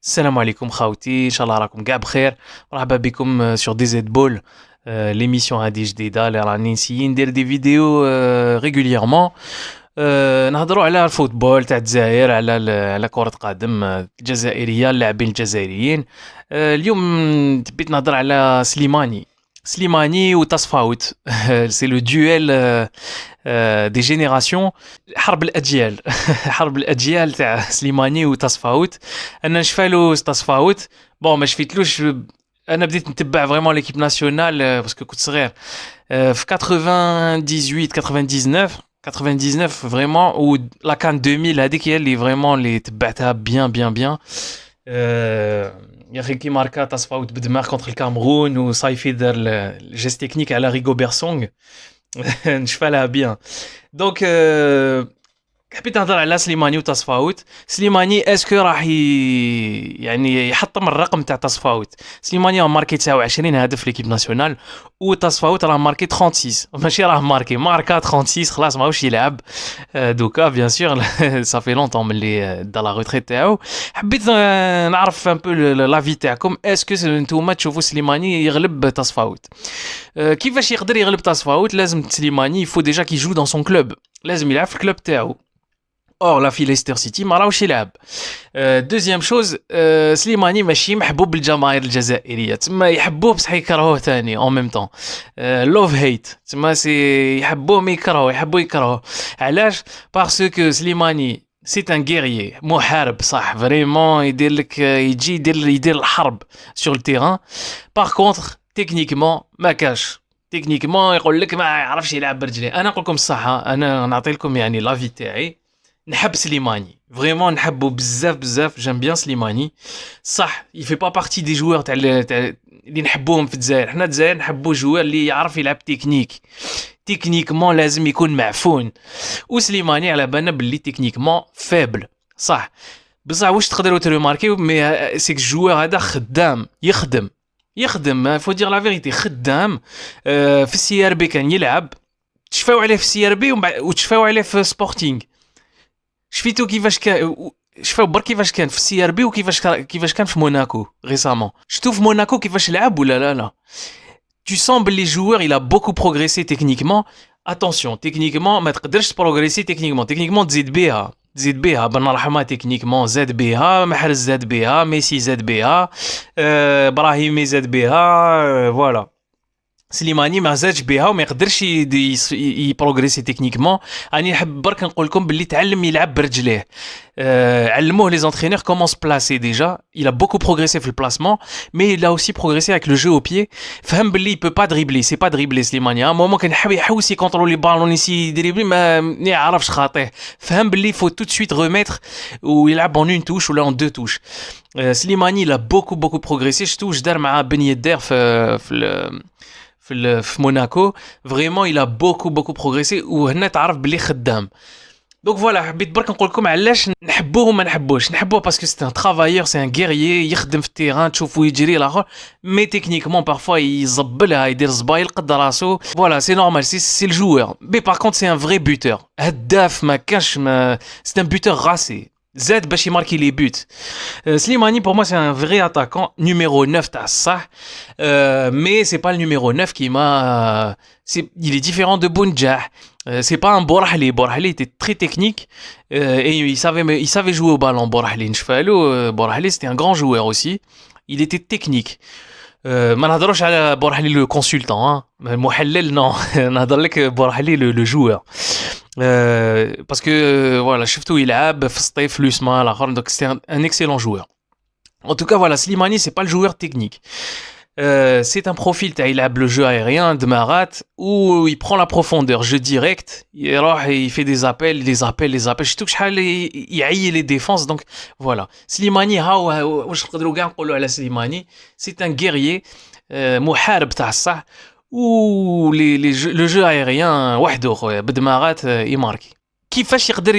السلام عليكم خاوتي، ان شاء الله راكم قاع بخير. مرحبا بكم sur DZ Ball. L'émission هذه جديدة اللي راني نسيي ندير دي فيديو régulièrement. نهضروا على الفوتبول تاع الجزائر، على كرة قدم الجزائرية، اللاعبين الجزائريين. اليوم تبيت نهضر على سليماني وتصفاوت. سي لو دويل دي جينيراسيون، حرب الاجيال. حرب الاجيال تاع سليماني وتصفاوت. انا نشفالو تصفاوت، بون ما شفيتلوش. انا بديت نتبع فريمون ليكيب ناسيونال باسكو كنت صغير في 98 99 فريمون، و لا كان 2000 هذيك هي اللي فريمون اللي تبعتها بيان. يا اخي كي ماركا تصفاوت بدماغ كونتر الكامرون، وصايفي دار الجيست تكنيك على ريغو بيرسونغ. نشفالها بيان. دونك حبيت نهضر على سليماني وتصفاوت. سليماني اسكو راح يعني يحطم الرقم تاع تصفاوت؟ سليماني راه ماركي 29 هدف ليكيب ناسيونال، وتصفاوت راه ماركي 36، ماشي راه ماركا 36، خلاص ماهوش يلعب دوكا بيان سور. صافي لونطون ملي دا لا روتريت تاعو. حبيت نعرف ان بو لافي تاعكم، اسكو نتوما تشوفوا سليماني يغلب تصفاوت؟ كيفاش يقدر يغلب تصفاوت؟ لازم سليماني يفو ديجا كي جو دون سون كلوب، لازم يلعب في الكلوب تاعو. اور لا في ليستر سيتي ما راهوش يلعب. دوزيام شوز، سليماني ماشي محبوب بالجماهير الجزائريه، تما يحبوه بصح يكرهوه ثاني اون ميم طون. لوف هيت، تما سي يحبوه ما يكرهوه. علاش؟ باسكو سليماني سي ان غيريي، محارب صح، فريمون يدير لك يجي يدير الحرب سور التيران. باغ كونطخ تكنيكمون ما كاش، تكنيكمون يقول لك ما يعرفش يلعب برجليه. انا نقول لكم الصحه، انا نعطي لكم يعني لافي تاعي. نحب سليماني فريمون، نحبو بزاف، جيم بيان سليماني. صح يفي با بارتي دي جوار تاع اللي نحبوهم في الجزائر. حنا الجزائر نحبو جوار اللي يعرف يلعب تكنيكمون لازم يكون معفون. وسليماني على بالنا باللي تكنيكمون فابل، صح. بصح واش تقدروا تريماركيو مي سيك الجوار هذا خدام، يخدم فو دير لا فيريتي، خدام. في السي ار بي كان يلعب، تشفاو عليه في السي ار بي وتشفاو عليه في سبورتينغ. شفيتو كيفاش كان، شفاو برك كيفاش كان في السي ار بي، كيفاش كان في موناكو ريسامون. شفتو في موناكو كيفاش لعب ولا لا؟ tu sens que les joueurs il a beaucoup progressé techniquement. Attention, techniquement ما تقدرش progresser techniquement تزيد بها بن رحمة. تكنيكمون زاد بها، محرز زاد بها، ميسي زاد بها، ابراهيمي زاد بها، فوالا. سليماني ما زادش بها وما يقدرش يبروغريسي تكنيكمون. راني نحب برك نقول لكم باللي تعلم يلعب برجليه. علموه لي زونترينور كومون se placer déjà. Il a beaucoup progressé في البلاسمون، mais il a aussi progressé avec le jeu au pied. فهم باللي il peut pas dribbler, c'est pas dribbler سليماني. ا مومون كان يحوس يكونترولي بالون يسي يدريبلي ما يعرفش خاطيه. فهم باللي faut tout de suite remettre ويلعب en une touche ولا en deux touches. سليماني il a beaucoup progressé. شفتو واش دار مع بن يدير في موناكو. فريمون il a beaucoup progressé، وهنا تعرف بلي خدام. دونك فوالا، حبيت برك نقول لكم علاش نحبوه وما نحبوش. نحبوه باسكو سي ان ترافايور، سي ان غيريي، يخدم في التيران، تشوفو يجري الاخر، مي تكنيكمون بارفوا يزبلها، يدير زبايل قد راسو. فوالا سي نورمال، سي الجوور. مي باغ كونت سي ان فري بوتور، هداف ما كانش، سي ان بوتور غاسي. زاد باش يماركي لي بوت. سليماني pour moi c'est un vrai attaquant numéro 9 تاع الصح. mais c'est pas le numéro 9 qui m'a il est différent de Bounjah. C'est pas un Borahli. Borahli était très technique et il savait jouer au ballon. Borahli نشفالو. Borahli c'était un grand joueur aussi. Il était technique. ما نهضروش على بورحلي لو كونسلتون، المحلل نو. نهضر لك بورحلي لو جوور. باسكو فوالا شفتو يلعب في الصيف لوسما الاخر، دونك سي ان اكسيلون جوور. En tout cas, voilà, Slimani, c'est pas le joueur technique. C'est un profil, il a le jeu aérien de Marat, où il prend la profondeur, jeu direct, il fait des appels, je touche il aille les défenses, donc voilà. Slimani, c'est un guerrier, محارب تاع الصح، و le jeu aérien وحده خويا بدماغات يماركي. كيفاش يقدر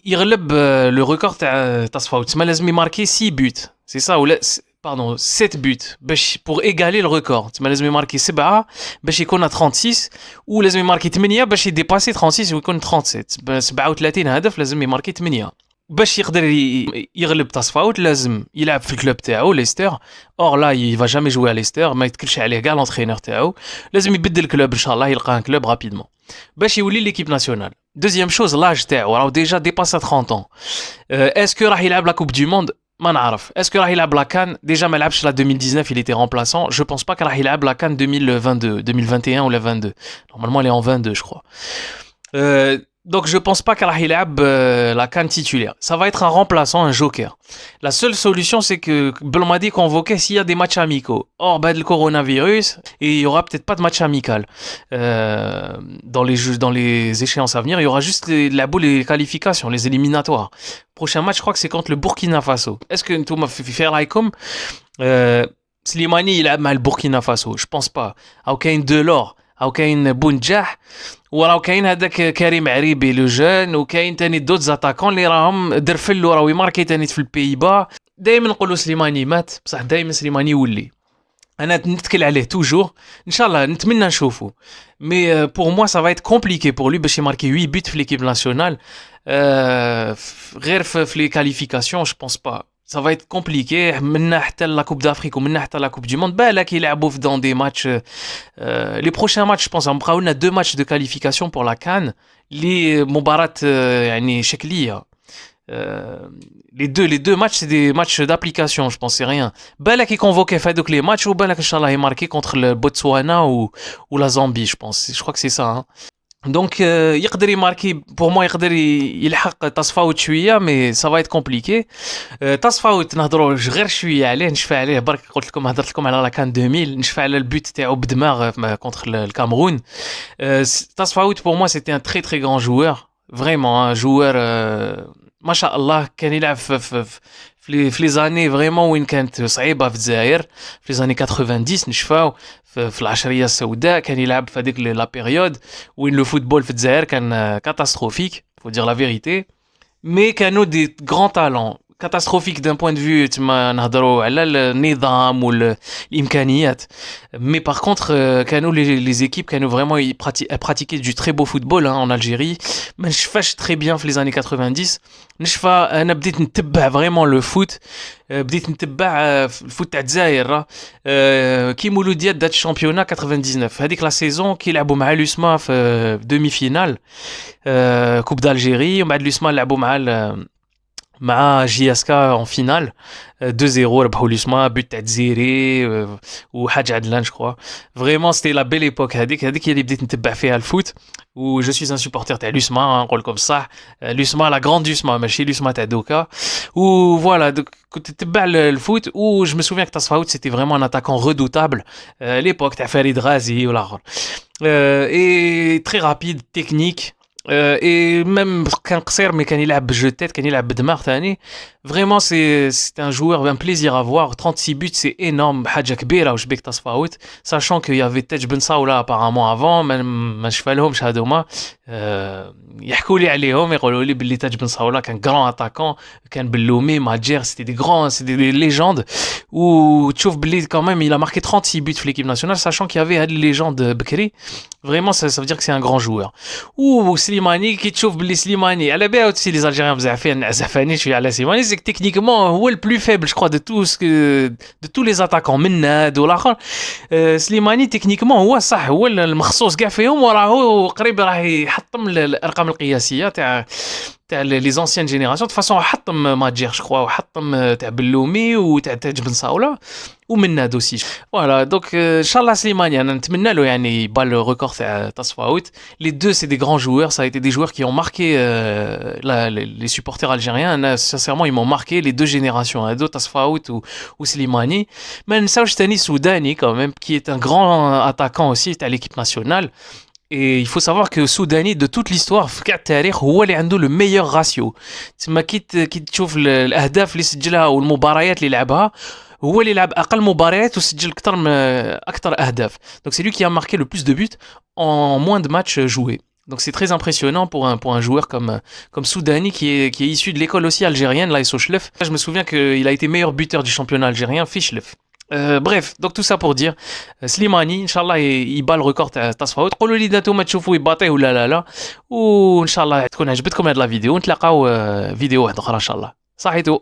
يغلب لو ريكورد تاع تصفاوت؟ تما لازم يماركي 6 بوت، سي سا ولا باردون 7 بوت باش بور ايغالي لو ريكورد. تما لازم يماركي 7 باش يكون 36، ولازم يماركي 8 باش يديباسي 36 ويكون 37. 37 هدف لازم يماركي 8. باش يقدر يغلب تصفاوت لازم يلعب في الكلوب تاعو ليستر. اور لا il va jamais jouer à ليستر، ما يتكلش عليه كاع لونترينور تاعو، لازم يبدل الكلوب ان شاء الله، يلقى ان كلوب رابيدمون باش يولي ليكيب ناسيونال. دوزيام شوز لاج تاعو راهو ديجا ديباسا 30 ans. اسكو راح يلعب لا كوب دو موند ما نعرف. اسكو راح يلعب لا كان؟ ديجا ما لعبش لا 2019 il était remplaçant. Je pense pas que راح يلعب لا كان 2022 2021 ou la 22. Normalement elle est en 22 je crois. Donc je pense pas qu'Al Hilab la CAN titulaire. Ça va être un remplaçant, un joker. La seule solution c'est que Belmadi convoqué s'il y a des matchs amicaux. Or, le coronavirus, et il y aura peut-être pas de match amical. Dans les échéances à venir, il y aura juste la boule et les qualifications, les éliminatoires. Prochain match, je crois que c'est contre le Burkina Faso. Est-ce que tu m'as fait faire comme Slimani il a mal Burkina Faso? Je pense pas. Aucun Delors, aucun Bounjah. وراه كاين هذاك كريم عريبي لو جون، وكاين تاني دوت زاتاكون اللي راهم درفلو راهو ماركي تاني في البيبا. دائما نقولوا سليماني مات، بصح دائما سليماني يولي. انا نتكل عليه توجور، ان شاء الله نتمنى نشوفه. مي بور موا سا فا ايت كومبليكي بور لوي باش يماركي 8 بوت في ليكيب ناسيونال. غير في لي كاليفيكاسيون جو بونس با. Ça va être compliqué. منا حتى la Coupe d'Afrique ومنا حتى la Coupe du Monde. بالك يلعبوا dans des matchs. Les prochains matchs, je pense, on a 2 matchs de qualification pour la CAN. Les مباراة يعني شكلية. Les deux matchs, c'est des matchs d'application, je pense, c'est rien. بالك يconvoqué في هذوك les matchs وبالك إن شاء الله يماركي contre le Botswana ou la Zambie, je pense. Je crois que c'est ça. Hein. Donc يقدر يماركي pour moi يقدر يلحق تصفاوت شويه مي ça va être compliqué. تصفاوت نهضروا غير شويه عليه، نشفى عليه برك. قلت لكم هضرت لكم على لا كان 2000، نشفى على البوت تاعو بدماغ contre le Cameroun. تصفاوت pour moi c'était un très très grand joueur, vraiment un joueur ما شاء الله. كان يلعب في لي زاني فريمون وين كانت صعيبه في الجزائر، في لي زاني 90 نشفاو في العشريه السوداء. كان يلعب في هذيك لا بيريود وين لو فوتبول في الجزائر كان كاتاستروفيك، faut dire la vérité. مي كانوا دي غران تالون كاتاستروفيك دان بوين دو فيو تما نهضروا على النظام والامكانيات. مي باغ كونتر كانوا لي زيكيب كانوا فريمون pratiquer du très beau football en Algérie. ما نشفاش très bien في les années 90. نشفى انا بديت نتبع فريمون لو فوت، بديت نتبع الفوت تاع الجزائر كي مولوديات دات الشامبيونا 99 هذيك لا سيزون كي لعبوا مع لوسما في دومي فينال كوب d'Algérie. ومن بعد لوسما لعبوا مع جياسكا en finale 2-0 ربحوا لوسما بوت تاع الجزيري وحاج عدلان جو كخوا. فريمون سيتي لا بيل ايبوك. هذيك هي اللي بديت نتبع فيها الفوت. و جو سويس ان سوبورتر تاع لوسما نقول لكم بصح. لوسما لا غراند لوسما ماشي لوسما تاع دوكا. و فوالا كنت نتبع الفوت. و جو مي سوفيان تصفاوت سيتي فريمون ان اتاكون ريدوتابل ليبوك تاع فريد غازي والاخر. اي تري رابيد تكنيك. اي ميم كان قصير مي كان يلعب بالجو تيت، كان يلعب بدماغ ثاني. فريمون سي ان جوور ان بليزير افوار. 36 buts سي انورم، حاجه كبيره. واش بيك تصفاوت ساشون كو يافي تاج بن صاوله ابارامون افون ما شفالهمش هذوما. يحكوا لي عليهم يقولوا لي باللي تاج بن صاوله كان غران اتاكون، كان بلومي ماجير سيتي دي غران سيتي دي ليجوند. وتشوف باللي كمان il a marqué 36 buts في l'équipe nationale sachant qu'il y avait هاد ليجوند بكري. فريمون ça veut dire que c'est un grand joueur. و سليماني كي تشوف باللي سليماني على بالها aussi les Algériens زعفين زعفانين شويه على سليماني. c'est que techniquement هو le plus faible je crois de tous les attaquants من ناد والاخر. سليماني techniquement هو صح هو المخصوص كاع فيهم، وراه قريب راه يحطم الارقام القياسيه تاع لي زونسيان جينيراسيون. دو فاصون حطم ماجير جو كخوا وحطم تاع بلومي وتاع تاج بن صاوله ومن ناد اوسي. فوالا دونك ان شاء الله سليماني انا نتمنى له يعني يبال لو ريكورد تاع تصفاوت. لي دو سي دي غران joueurs, ça a été des joueurs qui ont marqué les supporters algériens. Sincèrement ils m'ont marqué les deux générations, Ado Tasfaout ou Slimani. Mais نساوش تاني Soudani quand même qui est un grand attaquant aussi à l'équipe nationale. Et il faut savoir que Soudani de toute l'histoire في كاع التاريخ هو اللي عنده le meilleur ratio. تما كي تشوف الاهداف اللي سجلها والمباريات اللي لعبها هو اللي لعب اقل مباريات وسجل اكثر اهداف. Donc c'est lui qui a marqué le plus de buts en moins de matchs joués. Donc c'est très impressionnant pour un joueur comme Soudani qui est issu de l'école aussi algérienne, l'AS Ochlef. Je me souviens qu'il a été meilleur buteur du championnat algérien, Fichlef. Bref, donc tout ça pour dire, Slimani, Inch'Allah, il bat le record تاع التصفيات. قولوا لي إذا نتوما تشوفوا يباطيه ولا لا، وإن شاء الله تكون عجبتكم هاد لا فيديو، ونتلاقاو فيديو واحد أخرى إن شاء الله. صحيتو.